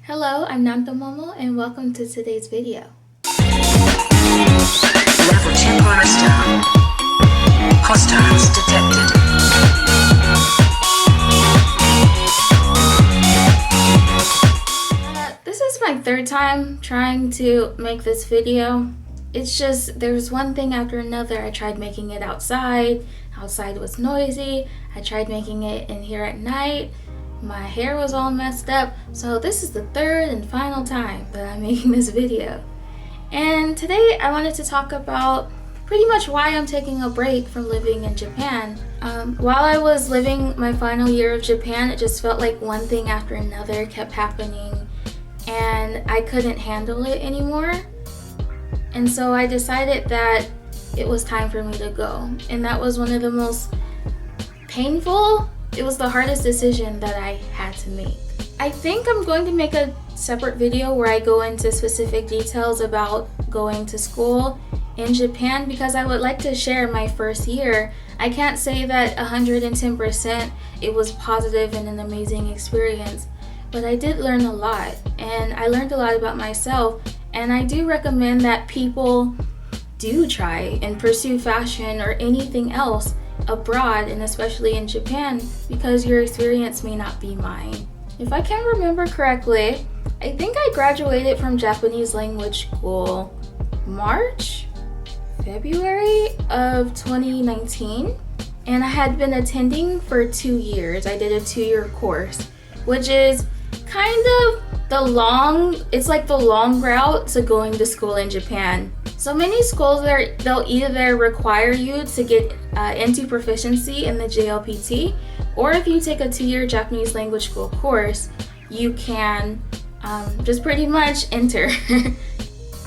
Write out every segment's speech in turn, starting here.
Hello, I'm Nanto Momo and welcome to today's video. Level 2 cornerstone. Hostiles detected. This is my third time trying to make this video. It's just there's one thing after another. I tried making it outside. Outside was noisy. I tried making it in here at night. My hair was all messed up. So this is the third and final time that I'm making this video. And today I wanted to talk about pretty much why I'm taking a break from living in Japan. While I was living my final year of Japan, it just felt like one thing after another kept happening and I couldn't handle it anymore. And so I decided that it was time for me to go. And that was one of the most painful, it was the hardest decision that I had to make. I think I'm going to make a separate video where I go into specific details about going to school in Japan because I would like to share my first year. I can't say that 110% it was positive and an amazing experience, but I did learn a lot and I learned a lot about myself, and I do recommend that people do try and pursue fashion or anything else abroad, and especially in Japan, because your experience may not be mine. If I can remember correctly, I think I graduated from Japanese language school February of 2019, and I had been attending for 2 years. I did a 2-year course, which is kind of it's like the long route to going to school in Japan. So many schools they'll either require you to get into proficiency in the JLPT, or if you take a 2-year Japanese language school course, you can just pretty much enter.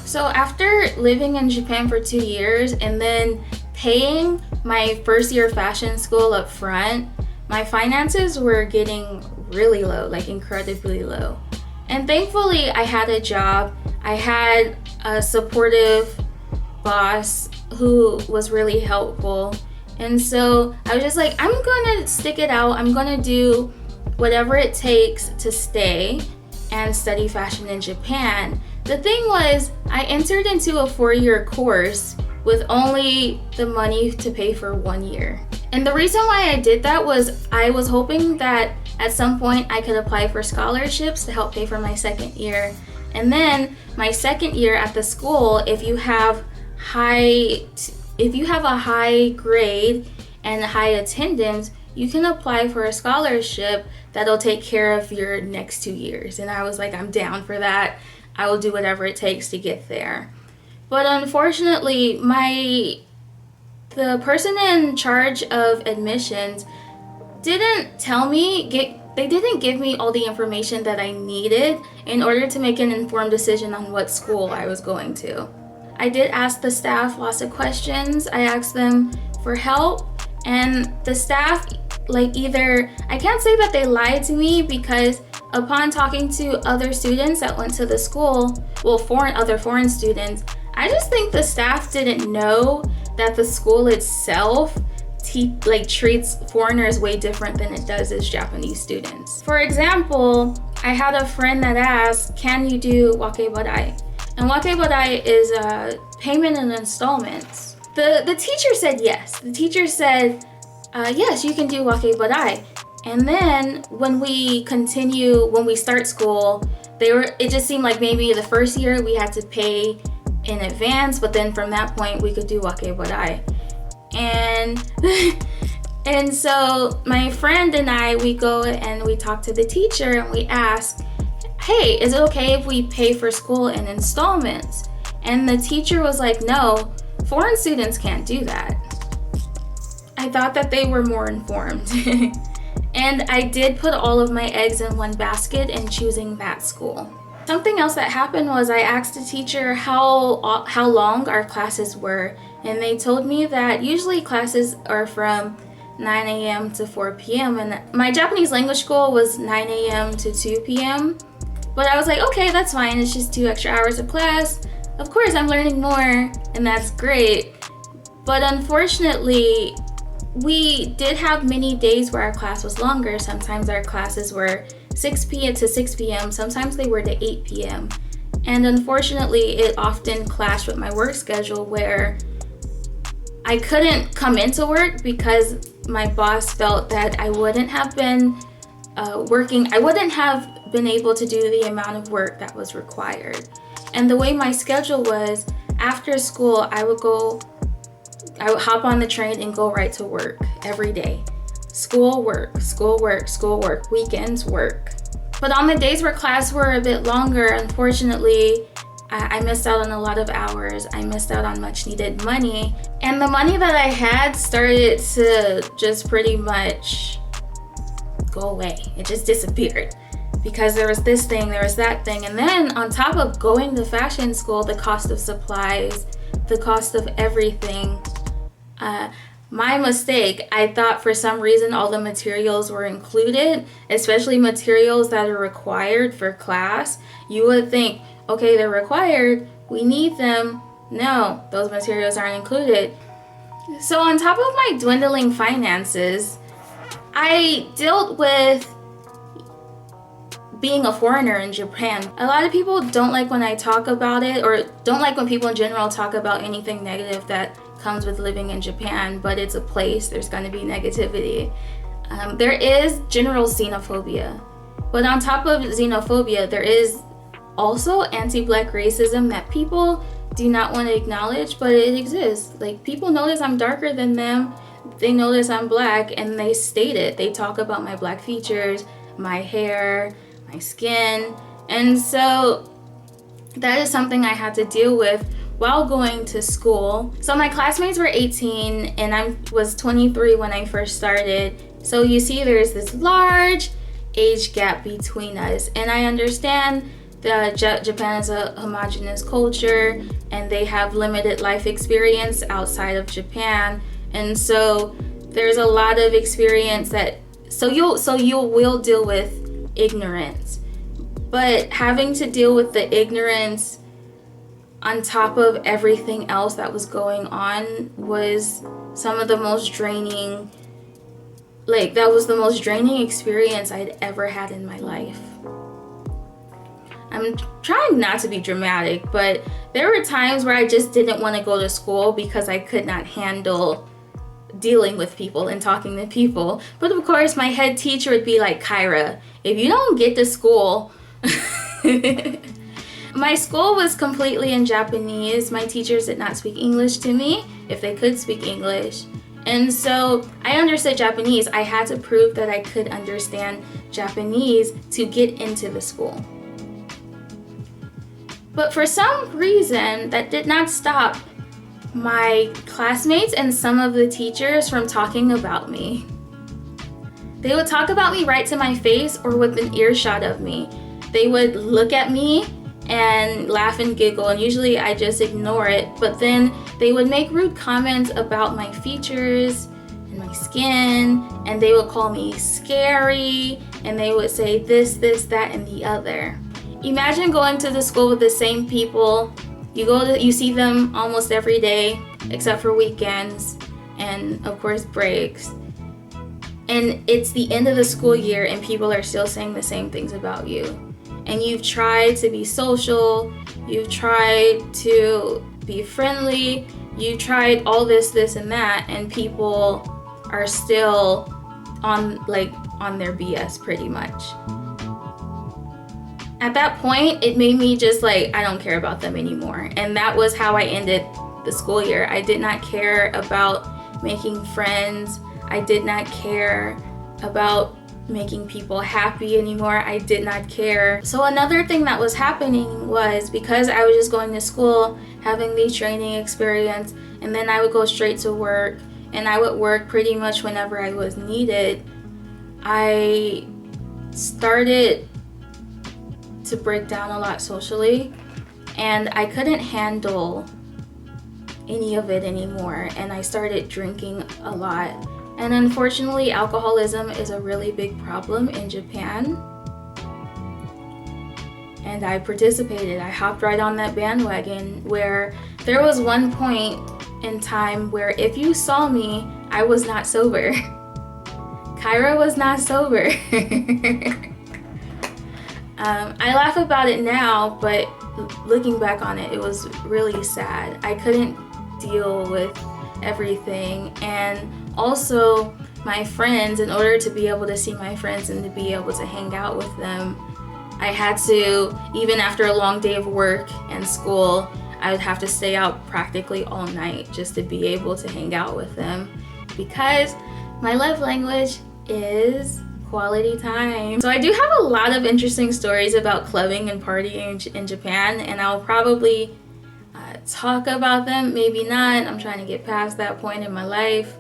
So after living in Japan for 2 years and then paying my first year fashion school up front, my finances were getting really low, like incredibly low. And thankfully I had a job. I had a supportive boss who was really helpful. And so I was just like, I'm gonna stick it out. I'm gonna do whatever it takes to stay and study fashion in Japan. The thing was, I entered into a 4-year course with only the money to pay for 1 year. And the reason why I did that was I was hoping that at some point I could apply for scholarships to help pay for my second year. And then my second year at the school, if you have a high grade and high attendance, you can apply for a scholarship that'll take care of your next 2 years. And I was like, I'm down for that. I will do whatever it takes to get there. But unfortunately, the person in charge of admissions didn't give me all the information that I needed in order to make an informed decision on what school I was going to. I did ask the staff lots of questions. I asked them for help, and the staff, I can't say that they lied to me, because upon talking to other students that went to the school, other foreign students, I just think the staff didn't know that the school itself treats foreigners way different than it does as Japanese students. For example, I had a friend that asked, can you do wakebadai? And wakebadai is a payment in installments. The teacher said yes. The teacher said, yes, you can do wakebadai. And then when we start school, it just seemed like maybe the first year we had to pay in advance, but then from that point we could do wakebadai. And so my friend and I, we go and we talk to the teacher and we ask, hey, is it okay if we pay for school in installments? And the teacher was like, no, foreign students can't do that. I thought that they were more informed. And I did put all of my eggs in one basket in choosing that school. Something else that happened was I asked the teacher how long our classes were, and they told me that usually classes are from 9 a.m. to 4 p.m. and my Japanese language school was 9 a.m. to 2 p.m. But I was like, okay, that's fine. It's just 2 extra hours of class. Of course, I'm learning more, and that's great. But unfortunately, we did have many days where our class was longer. Sometimes our classes were 6 p.m. to 6 p.m. Sometimes they were to 8 p.m. And unfortunately, it often clashed with my work schedule where I couldn't come into work because my boss felt that I wouldn't have been working. I wouldn't have been able to do the amount of work that was required. And the way my schedule was, after school, I would hop on the train and go right to work every day. School, work, school, work, school, work, weekends, work. But on the days where class were a bit longer, unfortunately, I missed out on a lot of hours. I missed out on much needed money. And the money that I had started to just pretty much go away. It just disappeared because there was this thing, there was that thing. And then on top of going to fashion school, the cost of supplies, the cost of everything. My mistake, I thought for some reason all the materials were included, especially materials that are required for class. You would think, okay, they're required, we need them. No, those materials aren't included. So on top of my dwindling finances, I dealt with being a foreigner in Japan. A lot of people don't like when I talk about it, or don't like when people in general talk about anything negative that comes with living in Japan, but it's a place, there's going to be negativity. There is general xenophobia, but on top of xenophobia, there is also anti-Black racism that people do not want to acknowledge, but it exists. Like, people notice I'm darker than them, they notice I'm Black, and they state it. They talk about my Black features, my hair, my skin, and so that is something I had to deal with while going to school. So my classmates were 18 and I was 23 when I first started. So you see there's this large age gap between us, and I understand that Japan is a homogenous culture and they have limited life experience outside of Japan, and so there's a lot of experience that you will deal with ignorance, but having to deal with the ignorance on top of everything else that was going on was some of the most draining, that was the most draining experience I'd ever had in my life. I'm trying not to be dramatic, but there were times where I just didn't want to go to school because I could not handle dealing with people and talking to people. But of course, my head teacher would be like, Kyra, if you don't get to school... My school was completely in Japanese. My teachers did not speak English to me, if they could speak English. And so I understood Japanese. I had to prove that I could understand Japanese to get into the school. But for some reason, that did not stop my classmates and some of the teachers from talking about me. They would talk about me right to my face or within earshot of me. They would look at me and laugh and giggle, and usually I just ignore it, but then they would make rude comments about my features and my skin, and they would call me scary, and they would say this, that, and the other. Imagine going to the school with the same people. You see them almost every day, except for weekends, and of course breaks. And it's the end of the school year, and people are still saying the same things about you. And you've tried to be social, you've tried to be friendly, you tried all this, and that, and people are still on their BS pretty much. At that point, it made me just I don't care about them anymore. And that was how I ended the school year. I did not care about making friends. I did not care about making people happy anymore. I did not care. So another thing that was happening was, because I was just going to school, having the training experience, and then I would go straight to work, and I would work pretty much whenever I was needed, I started to break down a lot socially, and I couldn't handle any of it anymore, and I started drinking a lot. And unfortunately, alcoholism is a really big problem in Japan. And I participated. I hopped right on that bandwagon, where there was one point in time where if you saw me, I was not sober. Kyra was not sober. I laugh about it now, but looking back on it, it was really sad. I couldn't deal with everything, and also my friends, in order to be able to see my friends and to be able to hang out with them, I had to, even after a long day of work and school, I would have to stay out practically all night just to be able to hang out with them, because my love language is quality time. So I do have a lot of interesting stories about clubbing and partying in Japan, and I'll probably talk about them, maybe not. I'm trying to get past that point in my life.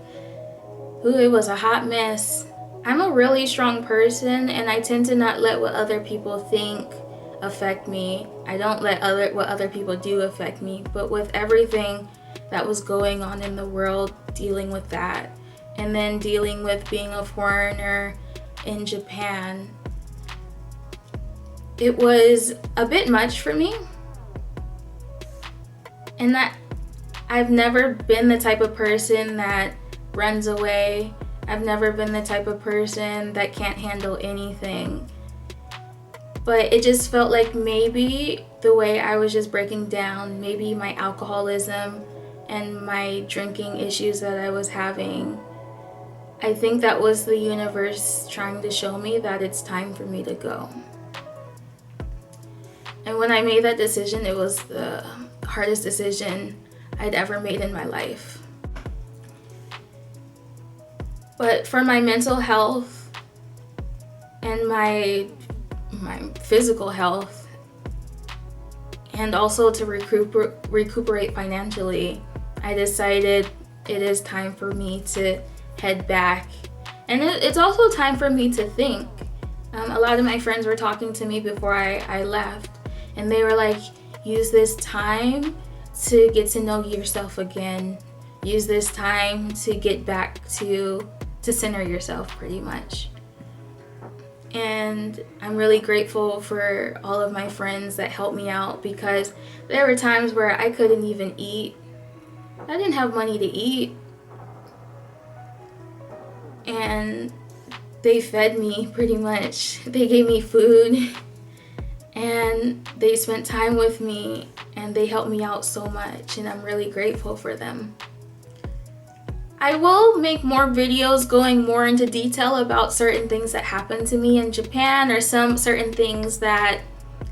Ooh, it was a hot mess. I'm a really strong person, and I tend to not let what other people think affect me. I don't let what other people do affect me, but with everything that was going on in the world, dealing with that, and then dealing with being a foreigner in Japan, it was a bit much for me. And that I've never been the type of person that runs away. I've never been the type of person that can't handle anything. But it just felt like maybe the way I was just breaking down, maybe my alcoholism and my drinking issues that I was having, I think that was the universe trying to show me that it's time for me to go. And when I made that decision, it was the hardest decision I'd ever made in my life. But for my mental health and my physical health, and also to recuperate financially, I decided it is time for me to head back. And it's also time for me to think. A lot of my friends were talking to me before I left, and they were like, use this time to get to know yourself again. Use this time to get back to center yourself, pretty much. And I'm really grateful for all of my friends that helped me out, because there were times where I couldn't even eat. I didn't have money to eat. And they fed me, pretty much. They gave me food, and they spent time with me, and they helped me out so much, and I'm really grateful for them. I will make more videos going more into detail about certain things that happened to me in Japan, or some certain things that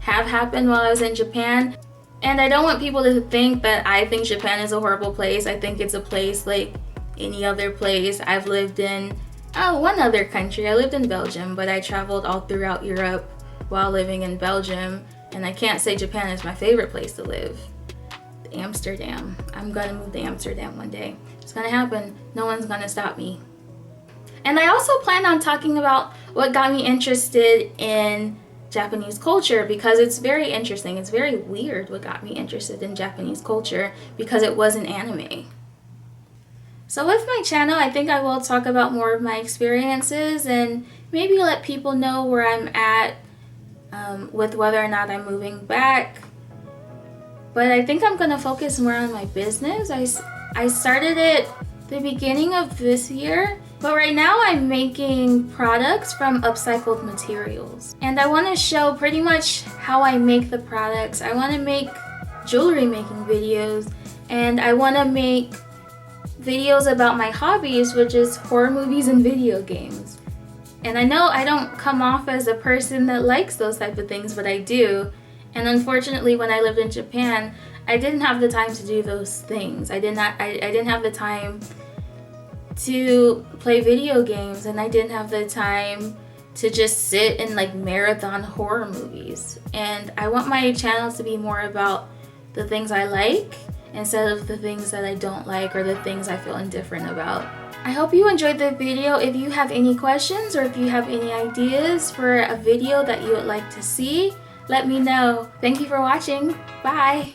have happened while I was in Japan. And I don't want people to think that I think Japan is a horrible place. I think it's a place like any other place. I've lived in one other country. I lived in Belgium, but I traveled all throughout Europe while living in Belgium, and I can't say Japan is my favorite place to live. Amsterdam. I'm gonna move to Amsterdam one day. It's gonna happen. No one's gonna stop me. And I also plan on talking about what got me interested in Japanese culture, because it's very interesting. It's very weird what got me interested in Japanese culture, because it wasn't anime. So with my channel, I think I will talk about more of my experiences and maybe let people know where I'm at with whether or not I'm moving back. But I think I'm gonna focus more on my business. I started it the beginning of this year, but right now I'm making products from upcycled materials. And I wanna show pretty much how I make the products. I wanna make jewelry making videos, and I wanna make videos about my hobbies, which is horror movies and video games. And I know I don't come off as a person that likes those type of things, but I do. And unfortunately, when I lived in Japan, I didn't have the time to do those things. I didn't have the time to play video games, and I didn't have the time to just sit and like marathon horror movies. And I want my channel to be more about the things I like instead of the things that I don't like or the things I feel indifferent about. I hope you enjoyed the video. If you have any questions or if you have any ideas for a video that you would like to see, let me know. Thank you for watching. Bye.